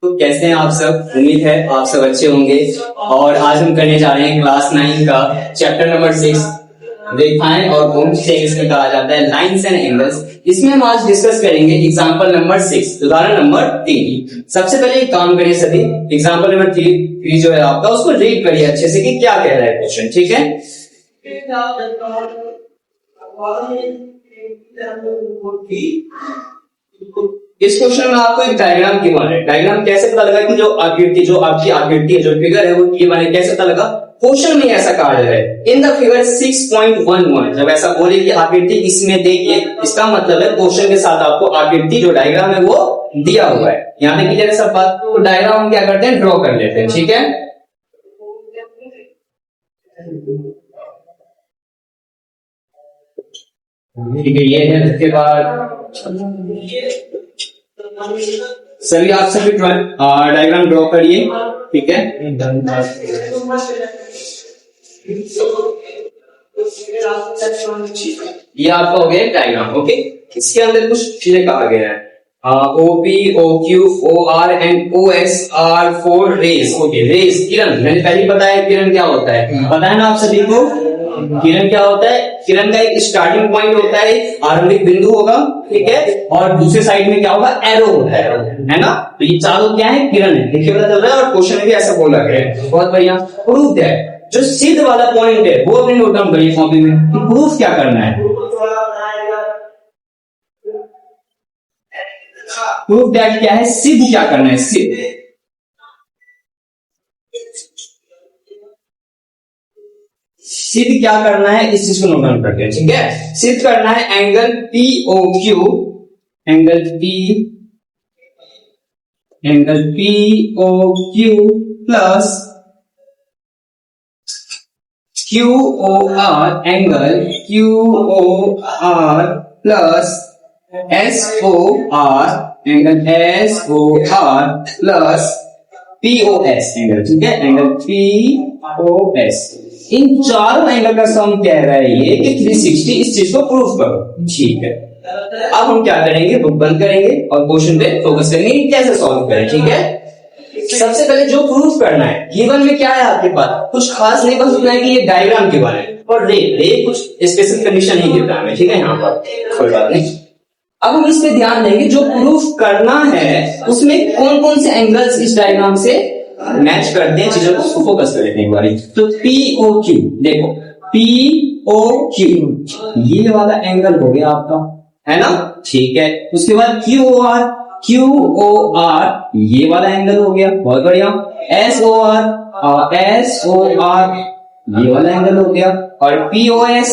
तो कैसे हैं आप सब। उम्मीद है आप सब अच्छे होंगे। और आज हम करने जा रहे हैं क्लास 9 का चैप्टर नंबर 6 रेखाएं और कोण, जिसे इंग्लिश में कहा जाता है लाइंस एंड एंगल्स। इसमें हम आज डिस्कस करेंगे एग्जांपल नंबर 6, उदाहरण नंबर 3। सबसे पहले एक काम करिए सभी, एग्जांपल नंबर 3 जो है आपका, उसको रीड करिए अच्छे से कि क्या कह रहा है क्वेश्चन। ठीक है, इस क्वेश्चन में आपको एक डायग्राम गिवन है। डायग्राम कैसे पता लगा कि जो आपकी आकृति है, जो फिगर है वो गिवन है, कैसे पता लगा? क्वेश्चन में ऐसा कहा है इन द फिगर 6.11। जब ऐसा बोले कि आकृति इसमें देखिए, इसका मतलब है क्वेश्चन के साथ आपको आकृति जो डायग्राम है वो दिया हुआ है। यहाँ पे क्लियर है सब बात। तो डायग्राम हम क्या करते हैं, ड्रॉ कर लेते हैं। ठीक है, ये है। उसके बाद सभी आप सभी डायग्राम ड्रॉ करिए। ठीक है, ये आपका हो गया डायग्राम। ओके, इसके अंदर कुछ चीजें कहा गया है। OP, OQ, OR and OS are four rays. Okay, rays किरण, मैंने पहले बताया किरण क्या होता है, पता है ना आप सभी को। किरण क्या होता है? किरण का एक स्टार्टिंग पॉइंट होता है, आरंभिक बिंदु होगा। ठीक है, और दूसरे साइड में क्या होगा? एरो होता है ना। तो ये चारों क्या है? किरण है। देखिए पता चल रहा है, और क्वेश्चन में भी ऐसा बोला गया है। बहुत बढ़िया। प्रूफ है, जो सिद्ध वाला पॉइंट है वो अपने नोट डाउन करिए कॉपी में। तो प्रूफ क्या करना है? प्रूफ दैट क्या है? सिद्ध क्या करना है? सिद्ध सिद्ध क्या करना है, इस चीज को नोट डाउन करते हैं। ठीक है, सिद्ध करना है angle POQ, angle POQ plus QOR, angle QOR plus SOR, angle SOR plus POS angle. ठीक है, एंगल POS। इन चारों एंगल का सम कह रहा है ये कि 360। इस चीज को प्रूफ करो। ठीक है, अब हम क्या करेंगे, बुक बंद करेंगे और क्वेश्चन पे फोकस करेंगे कि कैसे सॉल्व करें। ठीक है, सबसे पहले जो प्रूफ करना है, गिवन में क्या है आपके पास, कुछ खास नहीं, बस उतना है कि ये डायग्राम गिवन है और रे कुछ स्पेशल कंडीशन नहीं गिर रहा है। ठीक है, यहाँ पर कोई बात नहीं। अब हम इस पे ध्यान देंगे, जो प्रूफ करना है उसमें कौन कौन से एंगल्स इस डायग्राम से मैच करते हैं, चीजों को फोकस कर लेते हैं एक बार। तो POQ देखो, POQ ये वाला एंगल हो गया आपका, है ना। ठीक है, उसके बाद QOR ये वाला एंगल हो गया, बहुत बढ़िया। SOR ये वाला एंगल हो गया, और POS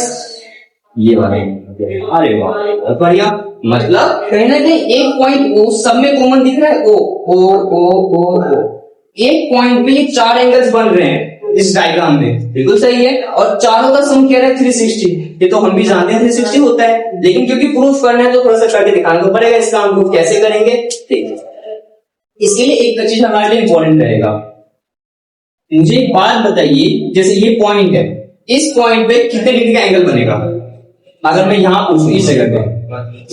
ये वाला एंगल हो गया। अरे वाह, बहुत बढ़िया। मतलब कहीं ना कहीं एक पॉइंट O सब में कॉमन दिख रहा है। O एक पॉइंट पे ये चार एंगल्स बन रहे हैं इस डायग्राम में, बिल्कुल सही है। और चारों का सम कह रहा है 360। ये तो हम भी जानते हैं 360 होता है, लेकिन क्योंकि प्रूफ करना है तो थोड़ा सा करके दिखाना तो पड़ेगा। इसका हम प्रूफ कैसे करेंगे, ठीक है। इसके लिए एक चीज हमारे लिए इंपॉर्टेंट रहेगा। मुझे एक बात बताइए, जैसे ये पॉइंट है, इस पॉइंट पे कितने डिग्री का एंगल बनेगा? अगर मैं यहां पूछूं इस जगह पे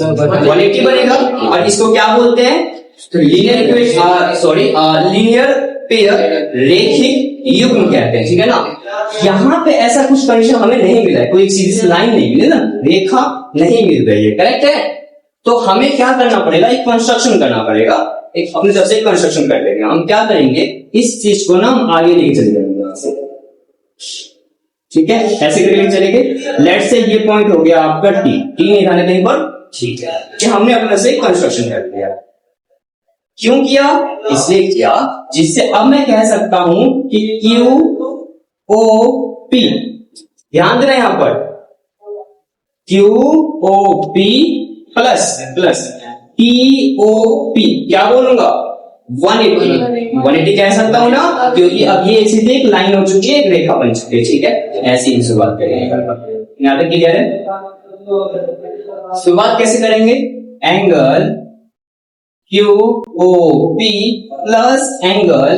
180 बनेगा। और इसको क्या बोलते हैं? लीनियर पेयर, रेखिक युग्म कहते हैं। ठीक है ना। यहाँ पे ऐसा कुछ कंडीशन हमें नहीं मिला है, कोई सीधी लाइन नहीं मिली ना, रेखा नहीं मिल रही है। करेक्ट है। तो हमें क्या करना पड़ेगा, एक कंस्ट्रक्शन करना पड़ेगा, एक अपनी तरफ से कंस्ट्रक्शन कर लेंगे। हम क्या करेंगे, इस चीज को ना हम आगे लेके चले जाएंगे यहाँ से। ठीक है, ऐसे करके चलेंगे। लेट्स से ये पॉइंट हो गया आपका T नहीं था कहीं पर। ठीक है, कि हमने अपने से कंस्ट्रक्शन कर लिया। क्यों किया? इसलिए किया जिससे अब मैं कह सकता हूं कि QOP, ध्यान देना यहां पर, QOP प्लस TOP क्या बोलूंगा, 180 कह सकता हूं ना, क्योंकि अब ये सीधे एक लाइन हो चुकी है, एक रेखा बन चुकी है। ठीक है, ऐसी ही शुरुआत करेंगे। यहां तक क्लियर है? शुरुआत कैसे करेंगे? Angle QOP plus angle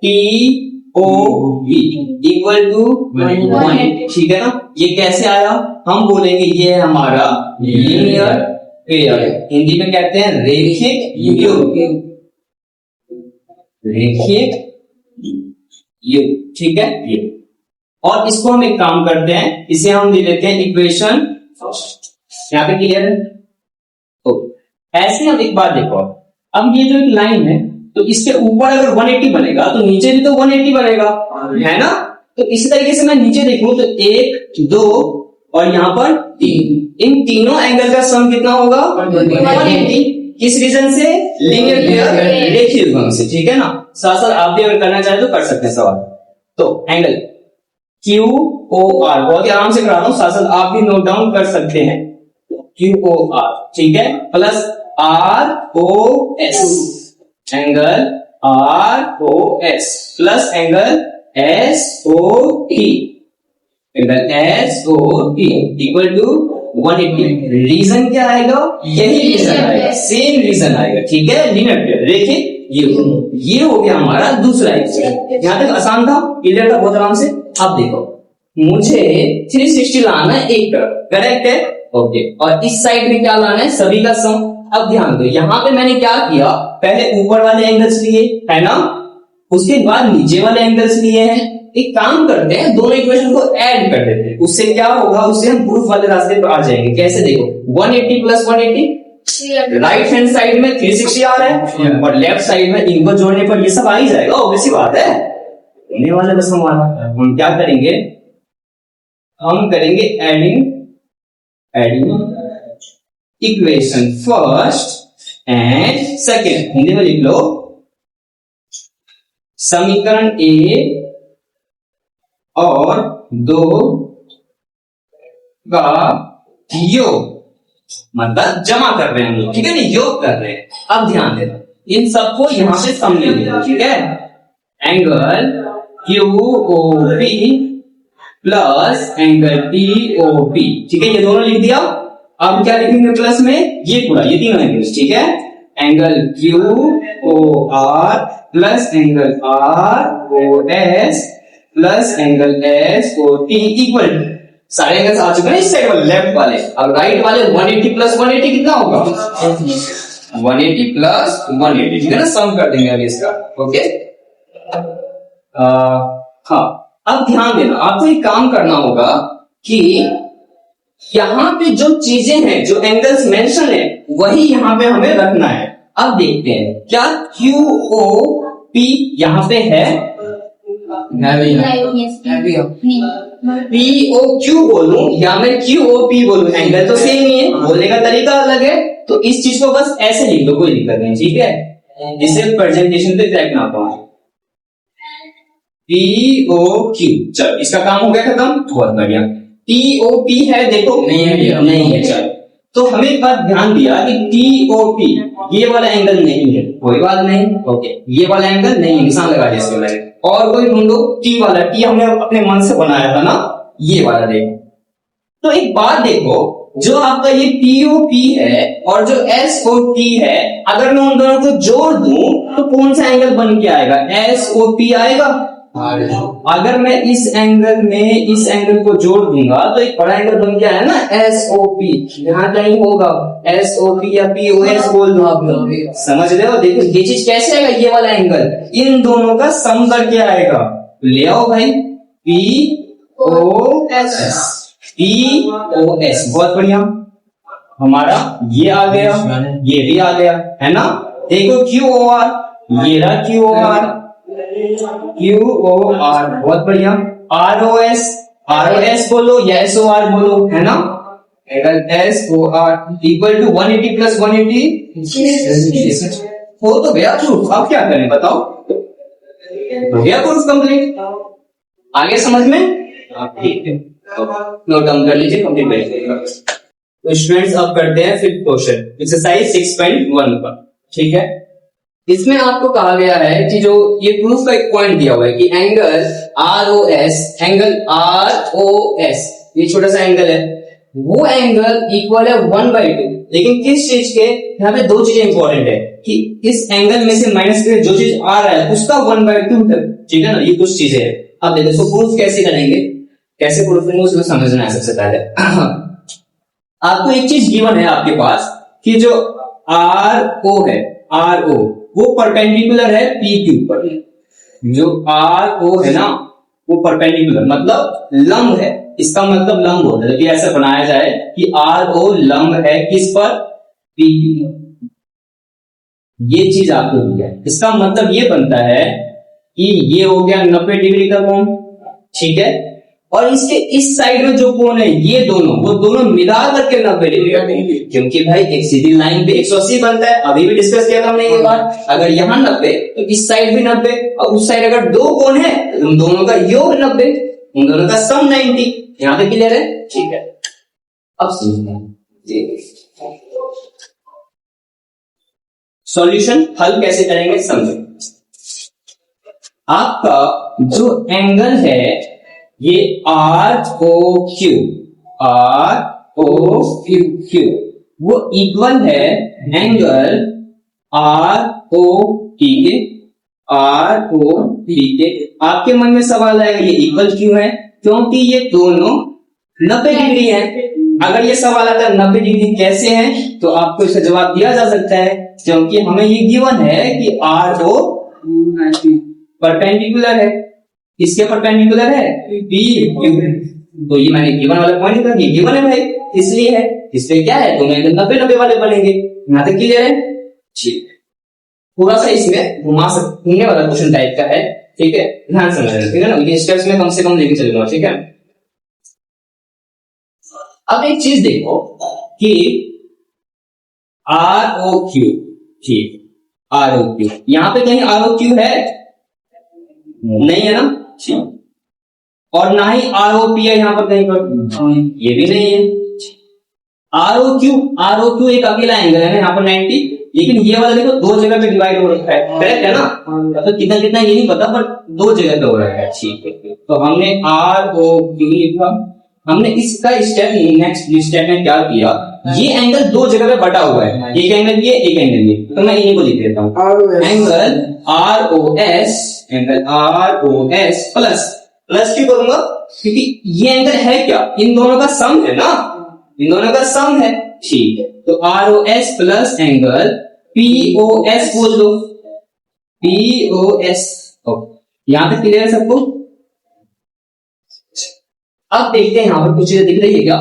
TOP equal to 180। ठीक है ना। ये कैसे आया? हम बोलेंगे ये है हमारा लीनियर पेयर, हिंदी में कहते हैं रेखिक युग्म। रेखीय यू, ठीक है ये। और इसको हम एक काम करते हैं, इसे हम ले लेते हैं इक्वेशन फर्स्ट। यहां पे क्लियर है? तो ऐसे हम एक बार देखो, अब ये जो एक लाइन है तो इसके ऊपर अगर 180 बनेगा तो नीचे भी तो 180 बनेगा, है ना? तो इसी तरीके से मैं नीचे देखूं तो 1 2 और यहां पर 3, इन तीनों एंगल का सम कितना होगा? 180। किस रीजन से? लीनियर पेयर, रेखीय युग्म से, ठीक है ना? साथ साथ आप भी अगर करना चाहे तो कर सकते हैं सवाल। तो एंगल क्यू ओ आर, बहुत ही आराम से करा रहा हूं, साथ साथ आप भी नोट डाउन कर सकते हैं। क्यू ओ आर, ठीक है, plus R O S, angle R O S plus angle S O T, angle S O T equal to 180। Reason क्या आएगा? यही रीजन आएगा, सेम रीजन आएगा, ठीक है? लीनियर पेयर, देखिए ये हो गया हमारा दूसरा एग्जाम्पल। यहां तक आसान था, क्लियर था बहुत आराम से। अब देखो, मुझे 360 लाना है एक तरफ, करेक्ट है? ओके, और इस साइड में क्या लाना है? सभी का सम। अब ध्यान दो, यहां पे मैंने क्या किया, पहले ऊपर वाले एंगल्स लिए, है ना? उसके बाद नीचे वाले एंगल्स लिए हैं। एक काम करते हैं, दोनों इक्वेशन को ऐड कर देते हैं, उससे क्या होगा? उससे हम प्रूफ वाले रास्ते पर आ जाएंगे। कैसे? देखो, 180 प्लस 180, राइट हैंड साइड में 360 आ रहा है और लेफ्ट साइड में इनको जोड़ने पर ये सब आ ही जाएगा, ऑब्वियस बात है। होने वाले बस हमारा, हम क्या करेंगे? हम करेंगे adding equation first and second. Hindi में लिख लो, समीकरण ए और 2 का योग, मतलब जमा कर रहे हैं हम लोग, ठीक है ना? योग कर रहे हैं। अब ध्यान देना, इन सबको यहां से सम ले लेना, ठीक है? Angle Q O P plus angle T O P, ठीक है? ये दोनों लिख दिया। अब क्या लिखेंगे प्लस में? ये पूरा, ये तीनों एंगल्स, ठीक है? Angle Q O R plus angle R O S plus angle S O T equal, सारे एंगल्स आ चुके हैं इस साइड वाले, लेफ्ट वाले। अब राइट वाले 180 प्लस 180 कितना होगा? 180 प्लस 180, ठीक है ना? सम कर देंगे अभी इसका, ओके? हाँ, अब ध्यान देना, आपको एक काम करना होगा कि यहां पे जो चीजें हैं, जो एंगल्स मेंशन है, वही यहां पे हमें रखना है। अब देखते हैं, क्या क्यू ओ पी यहां पे है? पी ओ क्यू बोलूं या मैं क्यू ओ पी बोलूं, एंगल तो सेम ही है, बोलने का तरीका अलग है। तो इस चीज को बस ऐसे लिख लो, कोई दिक्कत नहीं, ठीक है? जिससे प्रेजेंटेशन पे क्रैक ना पाए। पी ओ क्यू, चल इसका काम हो गया खत्म, बहुत बढ़िया। टी ओ पी है, देखो नहीं है, चल। तो हमें एक बात ध्यान दिया कि टी ओ पी ये वाला एंगल नहीं है, कोई बात नहीं, ओके? ये वाला एंगल नहीं है, निशान लगा दिया इसके लिए। और कोई ढूंढो टी वाला, टी हमने अपने मन से बनाया था ना, ये वाला देखो। तो एक बात देखो, जो आपका ये पीओपी है और जो एसओटी है, अगर मैं उन दोनों को जोड़ दूं तो कौन सा एंगल बन के आएगा? एसओपी आएगा। अगर मैं इस एंगल में इस एंगल को जोड़ दूंगा तो एक बड़ा एंगल बन के आया ना, एसओपी। यहां कहीं होगा एसओपी या पीओएस बोल दो आप लोग, समझ रहे हो? देखो ये चीज कैसे आएगा, ये वाला एंगल इन दोनों का सम करके आएगा। ले आओ भाई, पीओएस, पीओएस, बहुत बढ़िया। हमारा ये आ गया, ये भी आ गया, है ना? देखो क्यूओआर, ये रहा क्यूओआर, QOR, बहुत बढ़िया। ROS, ROS बोलो या SOR बोलो, है ना? Angle SOR equal to 180 plus 180 हो तो गया प्रूफ। अब क्या करें बताओ? हो गया प्रूफ कंप्लीट। आगे समझ में? ठीक है, नोट डाउन कर लीजिए, कंप्लीट करिए। तो स्टूडेंट्स अब करते हैं फिफ्थ क्वेश्चन, एक्सरसाइज 6.1 का, ठीक है? इसमें आपको कहा गया है कि जो ये प्रूफ का एक पॉइंट दिया हुआ है कि एंगल ROS, एंगल ROS, ये छोटा सा एंगल है, वो एंगल इक्वल है 1/2। लेकिन किस चीज के? यहाँ पे दो चीजें इंपॉर्टेंट है कि इस एंगल में से माइनस के जो चीज आ रहा है उसका 1/2 तक, ठीक है ना? ये कुछ चीजें है। अब देखो इसको प्रूफ कैसे करेंगे, कैसे प्रूफ करेंगे उसको समझना है सबसे पहले। आपको एक चीज गिवन है आपके पास कि जो RO है, RO वो परपेंडिकुलर है पी के ऊपर। जो आर ओ है ना वो परपेंडिकुलर मतलब लंब है, इसका मतलब लंब होता है। यदि ऐसा बनाया जाए कि आर ओ लंब है किस पर, पी क्यू, ये चीज आपको दिया है। इसका मतलब ये बनता है कि ये हो गया 90 डिग्री का कोण, ठीक है, और इसके इस साइड में जो कोण है ये दोनों, वो दोनों मिला करके 90 डिग्री का नहीं, क्योंकि भाई एक सीधी लाइन पे 180 बनता है। अभी भी डिस्कस किया था हमने ये बात। अगर यहाँ 90 तो इस साइड भी 90 और उस साइड अगर दो कोण है तो उन दोनों का योग 90, उन दोनों का सम 90। यहाँ पे क्लियर है, ठीक है। अब समझते सॉल्यूशन हल कैसे करेंगे समझो। आपका जो एंगल है ये R O Q, R O Q वो इक्वल है एंगल आर ओ टी के, आर ओ टी के। आपके मन में सवाल आएगा ये इक्वल क्यों है, क्योंकि ये दोनों 90 डिग्री है। अगर ये सवाल आता है 90 डिग्री कैसे है, तो आपको इसका जवाब दिया जा सकता है क्योंकि हमें ये गिवन है कि आर ओ परपेंडिकुलर है। किसके परपेंडिकुलर है, पी क्यू। तो ये मैंने गिवन वाला पॉइंट लिखा, ये गिवन है भाई, इसलिए है। इसलिए क्या है, दोनों एंगल 90-90 वाले बनेंगे। यहां तक क्लियर है, ठीक है। थोड़ा सा इसमें घूमने वाला क्वेश्चन टाइप का है, ठीक है, ध्यान से समझना, ठीक है ना। ये स्टेप्स में कम से कम लेके चलूंगा, ठीक है। अब एक चीज देखो कि आर ओ क्यू, ठीक, आर ओ क्यू, यहां पे कहीं आर ओ क्यू है नहीं है ना, और ना ही आर ओ पी है यहां पर कहीं पर, ये भी नहीं है। आर ओ क्यू एक अकेला एंगल है ना यहाँ पर 90, लेकिन ये वाला देखो दो जगह पे डिवाइड हो रखा है, करेक्ट है ना। तो कितना कितना ये नहीं पता, पर दो जगह पे हो रखा है, ठीक है। तो हमने आर ओ क्यू लिखा। हमने इसका स्टेप नेक्स्ट स्टेप में क्या किया, ये एंगल दो जगह पे बटा हुआ है, एक एंगल ये एक एंगल ये, तो मैं इन्हीं को लिख देता हूँ। Angle R O S, angle R O S plus, plus क्यों करूंगा, क्योंकि ये एंगल है क्या, इन दोनों का सम है ना, इन दोनों का सम है, ठीक है। तो R O S plus angle P O S बोल दो, पी ओ एस। यहां तक क्लियर है सबको। अब देखते हैं यहां पर कुछ दिख रही है क्या,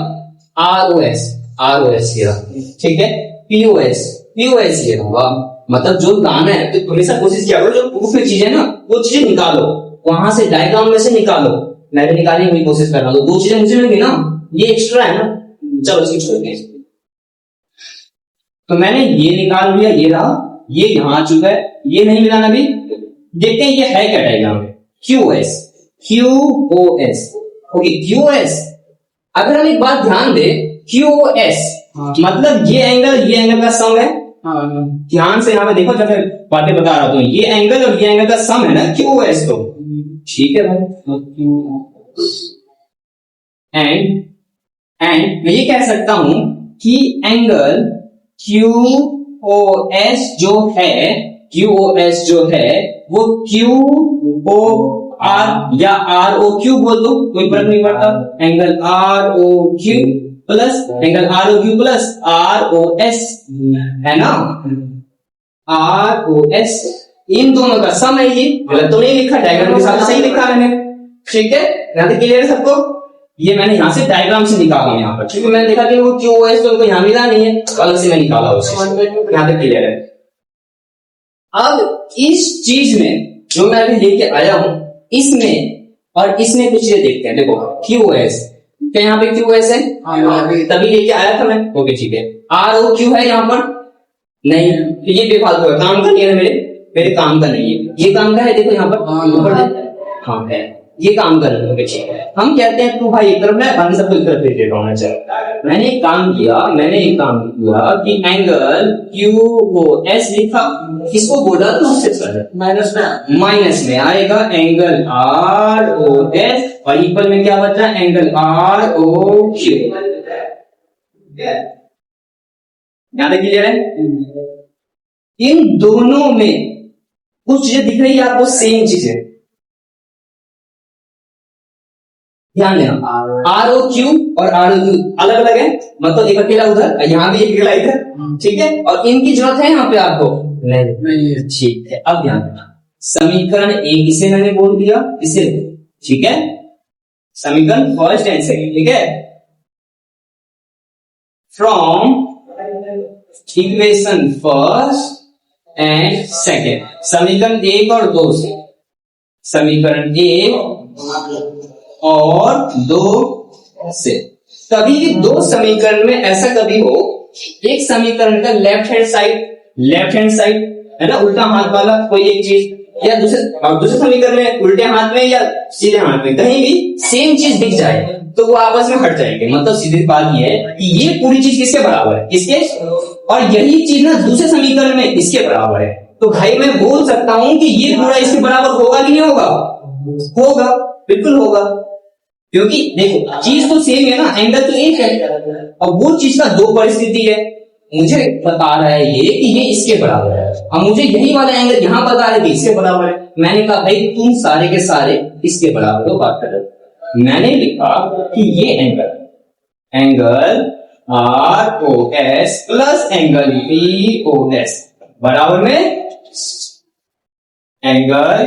आर ओ एस ये, ठीक है, पीओएस ये होगा। मतलब जो गाना है तो हमेशा कोशिश किया करो जो प्रूफ में चीजें ना वो चीजें निकालो, वहां से डायग्राम में से निकालो। मैं भी निकालने की कोशिश कर रहा हूं, दो चीजें मुझे मिलेंगी ना, ये एक्स्ट्रा है ना, चलो इसकी छोड़ दें। तो मैंने ये निकाल लिया, ये रहा, ये यहां आ चुका है, ये नहीं मिलाना भी। देखते हैं ये है क्या डायग्राम में, क्यूओएस, क्यूओएस, ओके क्यूओएस। अगर हम एक बात ध्यान दें, क्यूओएस मतलब ये एंगल का सम है। ध्यान से यहाँ पे देखो, जब मैं बातें बता रहा हूं, ये एंगल और ये एंगल का सम है ना क्यूओएस, तो ठीक है भाई। एंड मैं ये कह सकता हूं कि एंगल क्यूओएस जो है वो क्यू ओ आर या आर ओ क्यू बोल दो, कोई फर्क नहीं पड़ता। Angle R O Q plus angle R O Q plus R O S है ना, आर ओ एस, इन दोनों का सम है। ये गलत तो नहीं लिखा, डायग्राम के साथ सही लिखा मैंने, ठीक है। यहां तक क्लियर है सबको। ये मैंने यहां से डायग्राम से निकाला यहाँ पर, क्योंकि मैंने देखा कि वो क्यू ओ एस तो उनको यहां मिला नहीं है, तो अलग से मैं निकाला उसे। यहां तक क्लियर है। अब इस चीज में जो मैं अभी लेके आया हूं, इसमें और इसमें कुछ ये देखते हैं। देखो क्यूओएस, क्या यहाँ पे क्यूओएस है, तभी लेके आया था मैं, ओके ठीक है। आर ओ क्यू है यहाँ पर नहीं, तो ये बेफालतू है, काम का नहीं है, मेरे काम का नहीं है। ये काम का है, देखो यहाँ पर हाँ है, ये काम कर रहे हो, ठीक है। हम कहते हैं तू भाई एक तरफ है, बाकी सबको एक तरफ दे देता हूं। अच्छा मैंने एक काम किया कि एंगल क्यूओएस लिखा, किसको बोला तो उससे माइनस में आएगा एंगल आर ओ एस, और इक्वल में क्या बचा, एंगल आर ओ क्यू। यहां तक क्लियर है। इन दोनों में कुछ चीजें दिख रही है आपको, सेम चीजें, ध्यान देना। आर ओ क्यू और आर ओ क्यू अलग अलग है, मतलब एक अकेला उधर, यहाँ भी एक अकेला इधर, ठीक है। और इनकी जरूरत है यहाँ पे आपको, नहीं। ठीक है, अब ध्यान देना, समीकरण एक इसे मैंने बोल दिया, इसे, ठीक है, समीकरण फर्स्ट एंड सेकंड, ठीक है, from equation first and second, समीकरण एक और दो से, समीकरण एक और दो से, कभी भी दो समीकरण में ऐसा कभी हो, एक समीकरण का लेफ्ट हैंड साइड है ना, उल्टा हाथ वाला कोई एक चीज, या दूसरे समीकरण में उल्टे हाथ में या सीधे हाथ में कहीं भी सेम चीज दिख जाए तो वो आपस में हट जाएंगे। मतलब सीधी बात ये है कि ये पूरी चीज किसके बराबर है, इसके, और यही चीज ना दूसरे समीकरण में इसके बराबर है, तो भाई मैं बोल सकता हूं कि ये पूरा इसके बराबर होगा कि नहीं होगा, होगा, बिल्कुल होगा, क्योंकि देखो चीज तो सेम है ना, एंगल तो एक है, अब वो चीज का दो परिस्थिति है, मुझे बता रहा है ये कि ये इसके बराबर है, अब मुझे यही वाला एंगल यहाँ बता रहा है कि इसके बराबर है, मैंने कहा भाई तुम सारे के सारे इसके बराबर हो, बात कर, मैंने लिखा कि ये angle ROS plus angle POS बराबर में angle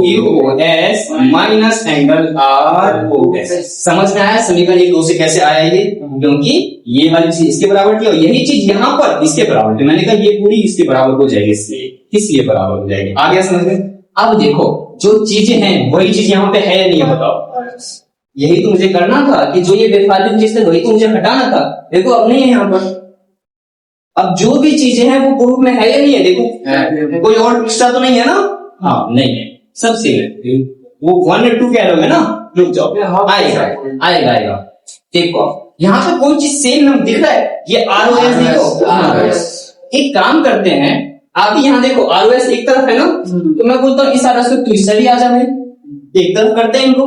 QOS minus angle ROS। समझ में आया समीकरण एक दो से कैसे आया ये, क्योंकि ये वाली चीज इसके बराबर थी और यही चीज यहाँ पर इसके बराबर थी, मैंने कहा ये पूरी इसके बराबर हो जाएगी, इसलिए बराबर हो जाएगी। आ गया समझ में? अब देखो जो चीजें हैं वही चीज यहाँ पे है या नहीं है, बताओ, यही तो मुझे करना था कि जो ये बेफालतू चीज है वही तो मुझे हटाना था, देखो अब नहीं है यहाँ पर, अब जो भी चीजें हैं वो प्रूफ में है या नहीं है, देखो कोई और एक्स्ट्रा तो नहीं है ना, हाँ नहीं है, सब सेम है, वो 1 और 2 कह रहे ना, रुक जाओ, आएगा, देखो यहाँ पे कोई चीज सेम नाम दिख रहा है, ये ROS देखो, एक काम करते हैं, आप यहाँ देखो ROS एक तरफ है ना, तो मैं बोलता हूँ इस ROS को तू इस तरह आ जा भाई, एक तरफ करते हैं इनको,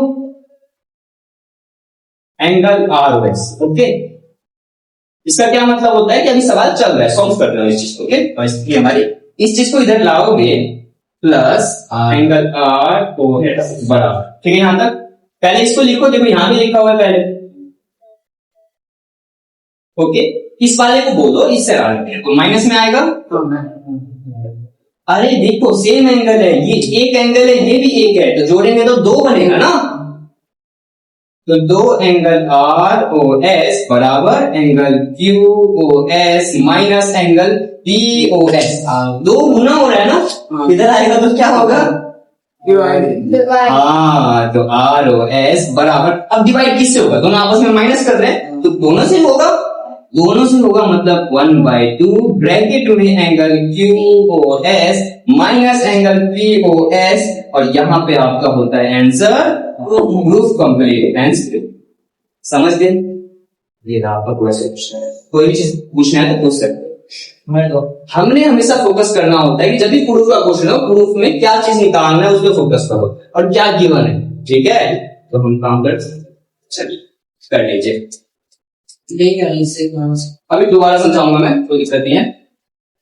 एंगल ROS, ओके। इसका क्या मतलब होता है कि अभी सवाल चल रहा है, सॉल्व कर रहे हो इस चीज को, ओके, और इसकी हमारी इस चीज को इधर लाओगे प्लस एंगल ROS बराबर, ठीक है, यहां तक पहले इसको लिखो, देखो यहां भी लिखा हुआ है पहले, ओके, इस वाले को बोलो इससे तो माइनस में आएगा, अरे देखो सेम एंगल है, ये एक एंगल है, ये भी एक है, तो जोड़ेंगे तो दो बनेगा ना, तो दो एंगल ROS बराबर angle QOS minus angle POS, दो गुना हो रहा है ना, इधर आएगा तो क्या होगा, हाँ, तो ROS बराबर, अब डिवाइड किससे होगा, दोनों आपस में माइनस कर रहे हैं तो दोनों से होगा, मतलब 1/2 ब्रैकेट में angle QOS minus angle POS, और यहाँ पे आपका होता है आंसर, प्रूफ कंप्लीट। समझ गए? ये आपका क्वेश्चन, कोई भी चीज पूछना है तो पूछ सकते हो, हमने हमेशा फोकस करना होता है कि जब भी प्रूफ का क्वेश्चन हो, प्रूफ में क्या चीज निकालना है उस पर फोकस करो और क्या गिवन है, ठीक है, तो हम काम कर लीजिए, अभी दोबारा समझाऊंगा मैं, कोई दिक्कत नहीं है।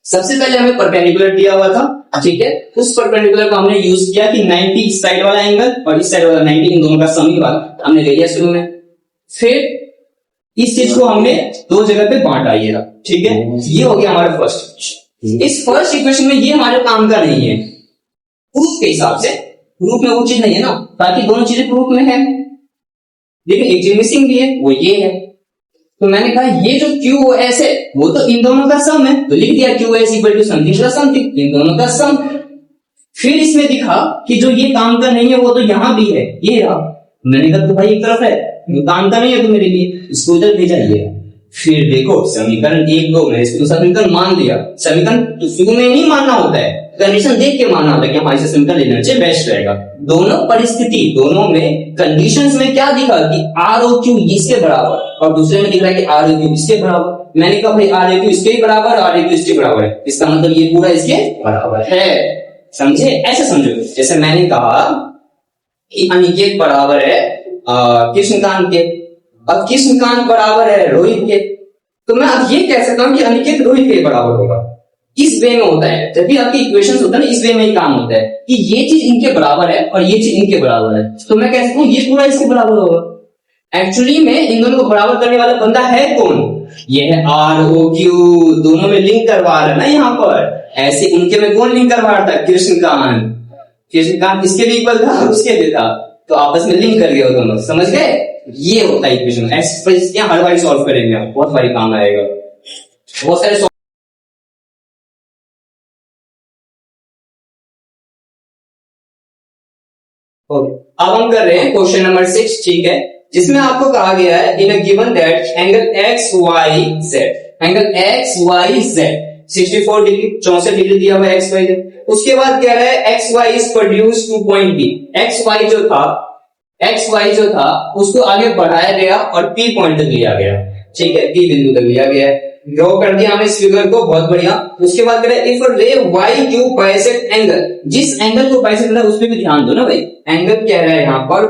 सबसे पहले हमें परपेंडिकुलर दिया हुआ था, ठीक है, उस परपेंडिकुलर को हमने यूज किया कि 90 इस साइड वाला एंगल और इस साइड वाला 90, इन दोनों का सम ही वाला हमने ले लिया शुरू में, फिर इस चीज को हमने दो जगह पे बांटा, ये रहा, ठीक है, ये हो गया हमारा फर्स्ट। इस फर्स्ट इक्वेशन में ये हमारे काम का नहीं है, प्रूफ के हिसाब से, प्रूफ में वो चीज नहीं है ना, बाकी दोनों चीजें प्रूफ में है, लेकिन एक चीज मिसिंग भी है, वो ये है, तो मैंने कहा ये जो QOS है वो तो इन दोनों का सम है, तो लिख दिया QOS equal to something plus something, इन दोनों का सम। फिर इसमें दिखा कि जो ये काम का नहीं है वो तो यहां भी है, ये रहा, मैंने कहा तो भाई एक तरफ है, ये काम का नहीं है तो मेरे लिए इसको इधर भेजा दिया। फिर देखो समीकरण 1 2 में इसको समीकरण मान लिया, समीकरण तो शुरू में नहीं मानना होता है, कंडीशन देख के मानना होता है कि हमारे से समीकरण लेना चाहिए, बेस्ट रहेगा। दोनों परिस्थिति, दोनों में कंडीशंस में क्या दिखा कि ROQ इसके बराबर, और दूसरे में दिख रहा है कि ROQ इसके बराबर, मैंने कहा भाई ROQ इसके ही बराबर, ROQ इसके बराबर है, इसका मतलब ये पूरा इसके बराबर है, समझे? ऐसे समझो, जैसे मैंने कहा कि अनिकेत बराबर है कृष्णकांत के, अब कृष्णकांत बराबर है रोहित के, तो मैं अब ये कह सकता हूं कि अनिकेत रोहित के बराबर होगा। इस वे में होता है, जब भी आपकी इक्वेशंस होता है ना, इस वे में ही काम होता है कि ये चीज इनके बराबर है और ये चीज इनके बराबर है, तो मैं कह सकता हूं ये पूरा इसके बराबर होगा। एक्चुअली में इन दोनों को बराबर करने वाला बंदा है कौन, ये है ROQ, दोनों में लिंक करवा रहा है ना यहाँ पर, ऐसे उनके में कौन लिंक करवा रहा था? कृष्णकांत। कृष्णकांत इसके भी इक्वल था, उसके भी था, तो आपस में लिंक कर गए दोनों, समझ गए? ये होता है इक्वेशन। ऐसे हर बार सॉल्व करेंगे आप, बहुत बारी काम आएगा, बहुत सारे। अब हम कर रहे हैं क्वेश्चन नंबर 6, ठीक है, जिसमें आपको कहा गया है in a given that angle X Y Z, angle X Y Z 64 degree 64 degree दिया हुआ एक्स वाई जेड। उसके बाद कह रहा है X Y is produce to point B. X Y जो था उसको आगे बढ़ाया गया और पी पॉइंट तक लिया गया, ठीक है, पी बिंदु तक लिया गया है। ड्रॉ कर दिया हमने इस फिगर को, बहुत बढ़िया। उसके बाद कह रहा है इफ रे वाई क्यू बाइसेक्ट एंगल, जिस एंगल को बाइसेक्ट कर रहा है उस पर भी ध्यान दो ना भाई। एंगल कह रहा है यहां पर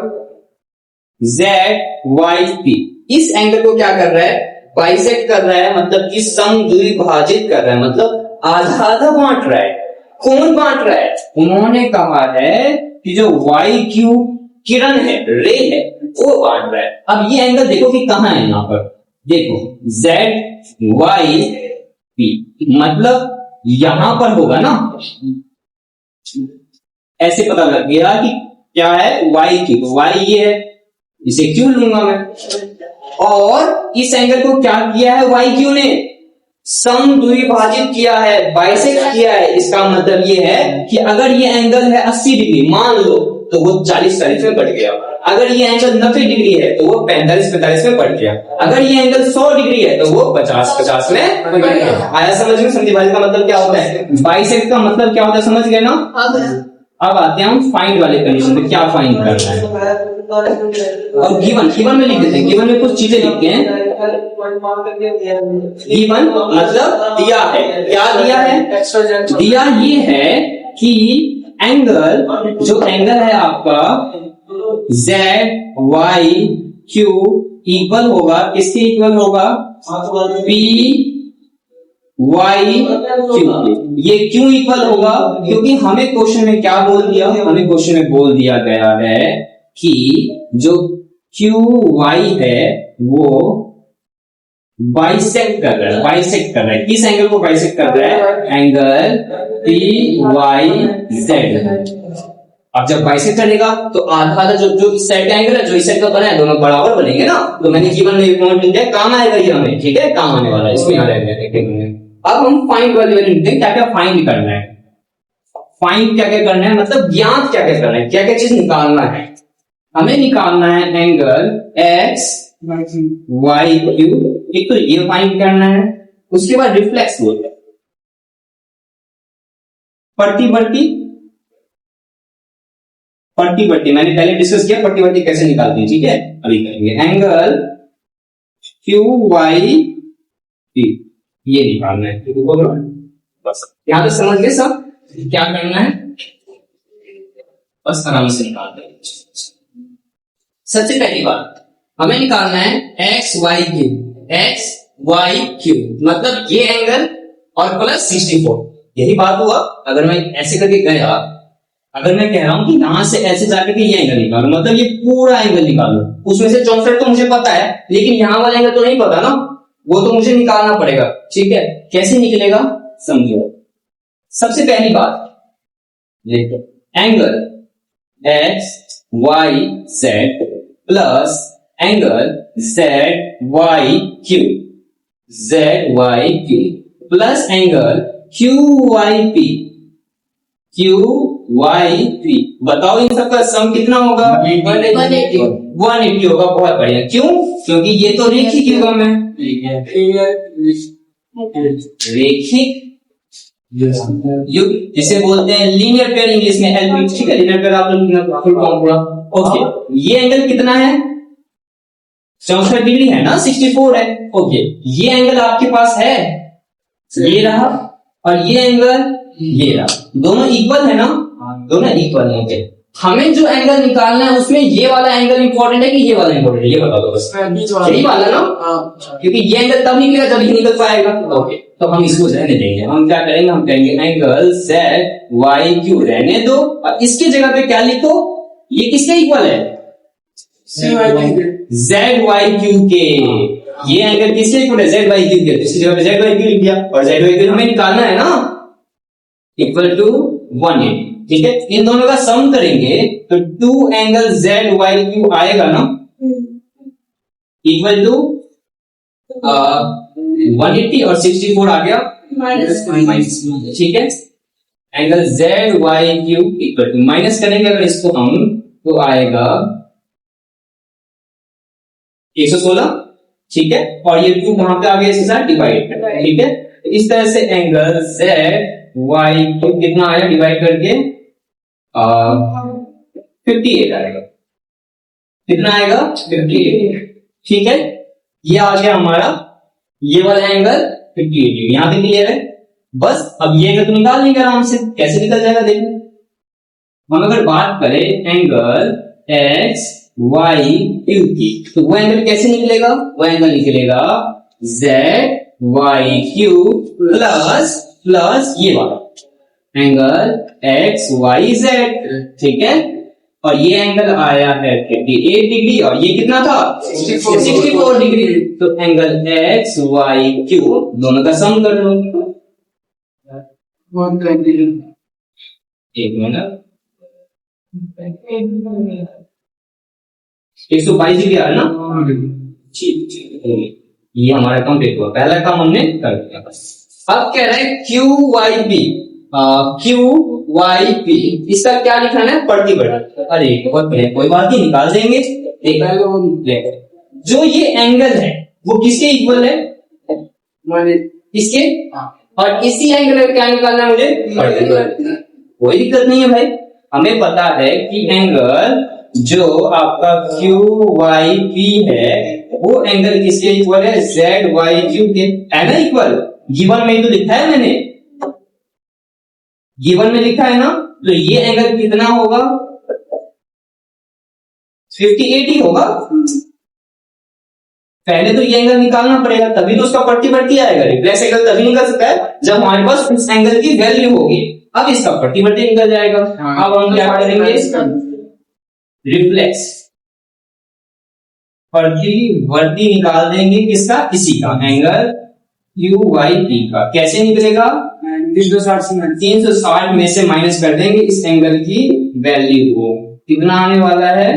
जेड वाई पी, इस एंगल को क्या कर रहा है? बाइसेक्ट कर रहा है, मतलब कि समद्विभाजित कर रहा है, मतलब आधा आधा बांट रहा है। कौन बांट रहा है? उन्होंने कहा है कि जो वाई क्यू किरण है, रे है, वो बांट रहा है। अब ये एंगल देखो कि कहां है, यहां पर देखो जेड वाई पी, मतलब यहां पर होगा ना, ऐसे पता लग गया कि क्या है? वाई क्यू, तो वाई ये है, इसे क्यू लूंगा मैं। और इस एंगल को क्या किया है? वाई क्यू ने समद्विभाजित किया है, बाइसेक्ट किया है। इसका मतलब ये है कि अगर ये एंगल है 80 डिग्री मान लो, तो वो 40-40 में बढ़ गया। अगर ये एंगल 90 डिग्री है तो वो 45-45 में बढ़ गया। अगर ये एंगल 100 डिग्री है तो वो 50-50 में बढ़ गया। आया समझ में? समद्विभाजित का मतलब क्या होता है, बाइसेक्ट का मतलब क्या होता है, समझ गए ना? अब आते हैं हम फाइंड वाले कंडीशन पे, क्या फाइंड करना है। और गिवन में लिख देते हैं, गिवन में कुछ चीजें लिखते हैं। गिवन मतलब दिया है, क्या दिया है? दिया ये है कि एंगल, जो एंगल है आपका जेड वाई क्यू इक्वल होगा, किसके इक्वल होगा? P Y Q. ये क्यों इक्वल होगा? क्योंकि हमें क्वेश्चन में क्या बोल दिया? हमें क्वेश्चन में बोल दिया गया है कि जो क्यू वाई है वो बाइसेक्ट कर रहा है, बाइसेक्ट कर रहा है। किस एंगल को बाइसेक्ट कर रहा है? Angle P Y Z. अब जब बाइसेक्ट करेगा तो आधा आधा जो इस साइड का एंगल है, जो इस साइड का बना है, दोनों बराबर बनेंगे ना। तो मैंने गिवन में एक पॉइंट लिखा है, काम आएगा ये हमें, ठीक है, काम आने वाला है, इसमें आ रहेगा। अब हम फाइंड वाली लिखते हैं, क्या क्या फाइंड करना है। फाइंड क्या क्या करना है, मतलब ज्ञात क्या क्या करना है, क्या क्या चीज निकालना है। हमें निकालना है एंगल एक्स वाई क्यू, एक तो ये फाइंड करना है। उसके बाद रिफ्लेक्स बोलते हैं, पट्टी बट्टी मैंने पहले डिस्कस किया, पट्टी बट्टी कैसे निकालते हैं, ठीक है, अभी करेंगे। एंगल क्यू वाई पी ये निकालना है, बस यहां तक समझ गए सब क्या करना है, बस आराम से निकालना है। सबसे पहली बात हमें निकालना है X Y Q, X Y Q मतलब ये एंगल और प्लस 64, यही बात हुआ। अगर मैं ऐसे करके गया, अगर मैं कह रहा हूं कि यहां से ऐसे जाकर के ये एंगल निकालो, मतलब ये पूरा एंगल निकालो, उसमें से 64 तो मुझे पता है, लेकिन यहां वाला एंगल तो नहीं पता ना, वो तो मुझे निकालना पड़ेगा, ठीक है। कैसे निकलेगा समझो। सबसे पहली बात देखो, angle X Y Z plus angle Z Y Q, Z Y Q plus angle Q Y P, Q Y P. बताओ इन सबका सम कितना होगा? 180 होगा। बहुत बढ़िया, क्यों? क्योंकि ये तो रेखिक युग्म है, रेखिक युग्म जिसे बोलते हैं लीनियर पेयर, इंग्लिश में एलपी, ठीक है। लीनियर पेयर आप लोग फुल फॉर्म पूरा ओके। ये एंगल कितना है? 64 डिग्री है ना, 64 है, ओके। ये एंगल आपके पास है, ये रहा, और ये एंगल ये रहा, दोनों इक्वल है ना, दोनों इक्वल है, ओके। हमें जो एंगल निकालना है उसमें ये वाला एंगल इंपॉर्टेंट है कि ये वाला इंपॉर्टेंट है, ये बता दो बस। यही वाला ना, क्योंकि ये एंगल तब निकलेगा जब ये निकल पाएगा, ओके। तो हम इसको रहने देंगे, हम क्या करेंगे, हम कहेंगे एंगल जेड वाई क्यू रहने दो, और इसकी जगह पे क्या लिखो, ये किसके इक्वल है? जेड वाई क्यू के। ये एंगल किसके इक्वल है? जेड वाई क्यू के। इसकी जगह पे जेड वाई क्यू लिख दिया, और जेड वाई क्यू हमें निकालना है ना, इक्वल टू 180, ठीक है। इन दोनों का सम करेंगे तो 2 एंगल ZYQ आएगा ना, इक्वल टू 180 और 64 आ गया माइनस, ठीक है। Angle ZYQ equal to minus करेंगे अगर इसको हम तो आएगा 116, ठीक है। और ये 2 वहां पे आ गया, इसके साथ डिवाइड, ठीक है। इस तरह से एंगल ZYQ कितना आया डिवाइड करके 58 आएगा, कितना आएगा 58, ठीक है। ये आ गया हमारा ये वाला एंगल 58, यहां पे क्लियर है। बस अब ये एंगल तो निकाल लेंगे आराम से, कैसे निकल जाएगा देखो। हम अगर बात करें एंगल XYQ की, तो वो एंगल कैसे निकलेगा, वो एंगल निकलेगा ZYQ प्लस ये वाला एंगल XYZ, ठीक है। और ये एंगल आया है 58 डिग्री और ये कितना था 64 डिग्री। तो एंगल XYQ दोनों का सम कर लो। एक मिनट, 122 डिग्री आ रहा ना, ठीक, ये हमारा कंप्लीट हुआ, पहला काम हमने कर दिया। बस अब कह रहे हैं QYP, QYP इसका क्या लिखना है, प्रतिबंध। अरे बहुत बढ़िया, कोई बात नहीं, निकाल देंगे। जो ये एंगल है वो किसके इक्वल है, इसके, और इसी एंगल में क्या निकालना है मुझे, प्रतिबंध। कोई दिक्कत नहीं है भाई, हमें पता है कि एंगल जो आपका QYP है वो एंगल किसके इक्वल है, ZYQ के, है ना इक्वल। गिवन में तो लिखा है मैंने, गिवन में लिखा है ना, तो ये एंगल कितना होगा 58 ही होगा। पहले तो ये एंगल निकालना पड़ेगा, तभी तो उसका प्रतिवर्ती आएगा। रिप्लेस एंगल तभी निकल सकता है जब हमारे पास उस एंगल की वैल्यू होगी। अब इसका प्रतिवर्ती निकल जाएगा। अब हम क्या करेंगे, रिफ्लेक्स प्रतिवर्ती निकाल देंगे किसका, इसी का एंगल QYP का। कैसे निकलेगा, 360 में से माइनस कर देंगे इस एंगल की वैल्यू को, कितना आने वाला है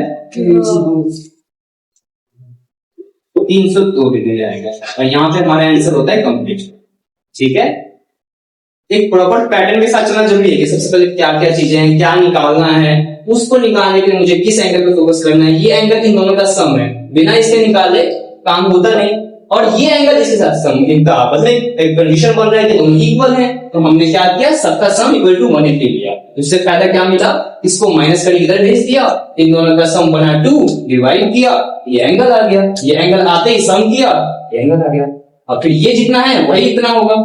302 डिग्री आएगा। और यहाँ पे हमारा आंसर होता है कंप्लीट, ठीक है। एक प्रॉपर पैटर्न के साथ चलना जरूरी है कि सबसे पहले क्या क्या चीजें हैं, क्या निकालना है, उसको निकालने के लिए मुझे किस एंगल पे फोकस करना है। ये एंगल इन दोनों का सम है, बिना इसके निकाले काम होता नहीं। और ये एंगल इसके साथ सम, इनका आपस में एक कंडीशन बन रहा है कि दोनों इक्वल हैं, तो हमने क्या किया, सबका सम इक्वल टू 180 लिया। इससे फायदा क्या मिला, इसको माइनस करके इधर भेज दिया, इन दोनों का सम बना 2, डिवाइड किया, ये एंगल आ गया। ये एंगल आते ही सम किया, ये एंगल आ गया। और फिर ये जितना है वही इतना होगा,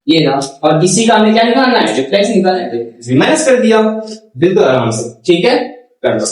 ये ना। और इसी का हमें क्या निकालना है, रिफ्लेक्स निकालना है, माइनस कर दिया, बिल्कुल आराम से, ठीक है, कर लो।